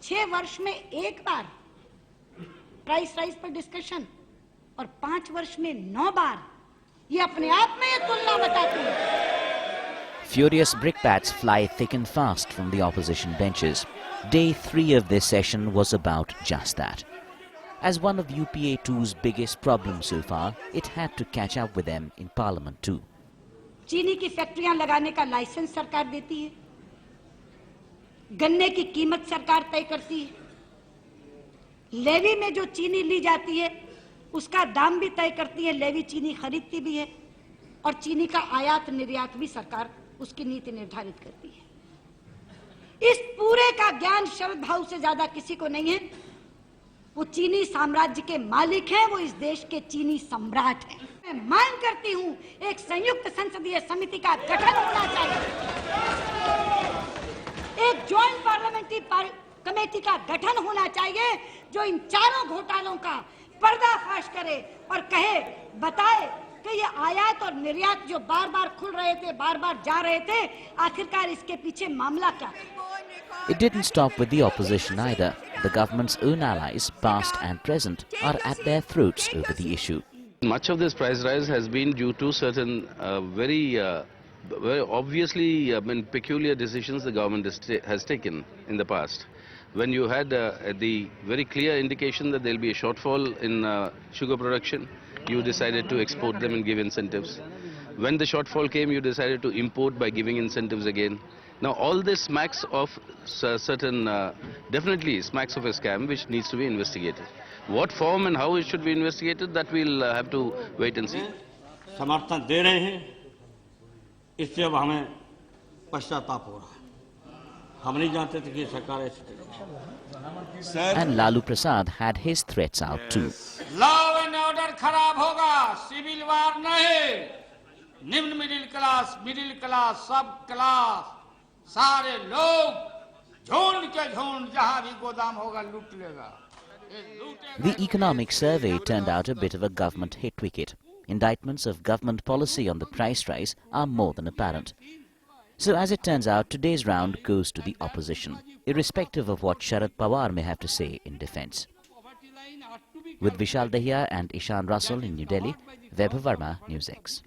6 वर्ष में एक बार प्राइस राइज पर डिस्कशन और 5 वर्ष में 9 बार, ये अपने आप में ये तुलना बताती है। Furious brickbats fly thick and fast from the opposition benches. Day 3 of this session was about just that. As one of UPA2's biggest problems so far, it had to catch up with them in Parliament too. चीनी की फैक्ट्रियां लगाने का licence सरकार देती है, गन्ने की कीमत सरकार तय करती है, लेवी में जो चीनी ली जाती है उसका दाम भी तय करती है, लेवी चीनी खरीदती भी है, और चीनी का आयात निर्यात भी सरकार उसकी नीति निर्धारित करती है। इस पूरे का ज्ञान शरद भाऊ से ज्यादा किसी को नहीं है। वो चीनी साम्राज्य के मालिक हैं, वो इस देश के चीनी सम्राट हैं। मैं मांग करती हूं, एक संयुक्त संसदीय समिति का गठन होना चाहिए, एक ज्वाइंट पार्लियामेंट्री कमेटी का गठन होना चाहिए जो इन चारों घोटालों का पर्दाफाश करे और कहे, बताए कि ये आयात और निर्यात जो बार बार खुल रहे थे, बार बार जा रहे थे, आखिरकार इसके पीछे मामला क्या है। It didn't stop with the opposition either. The government's own allies, past and present, are at their throats over the issue. Much of this price rise has been due to certain very obviously peculiar decisions the government has taken in the past. When you had the very clear indication that there will be a shortfall in sugar production, you decided to export them and give incentives. When the shortfall came, you decided to import by giving incentives again. Now all this smacks of certain, definitely smacks of a scam which needs to be investigated. What form and how it should be investigated, that we'll have to wait and see. समर्थन दे रहे हैं, इससे अब हमें पश्चाताप हो रहा है। हम नहीं जानते थे कि सरकार ऐसी। And Lalu Prasad had his threats out too. Law and order खराब होगा, सिविल वार नहीं। निम्न मिडिल क्लास, सब क्लास, सारे लोग झुंड के झुंड जहां भी गोदाम होगा लूट लेगा। The economic survey turned out a bit of a government hit wicket. Indictments of government policy on the price rise are more than apparent. So as it turns out, today's round goes to the opposition, irrespective of what Sharad Pawar may have to say in defence. With Vishal Dahiya and Ishan Russell in New Delhi, Vaibhav Verma, News X.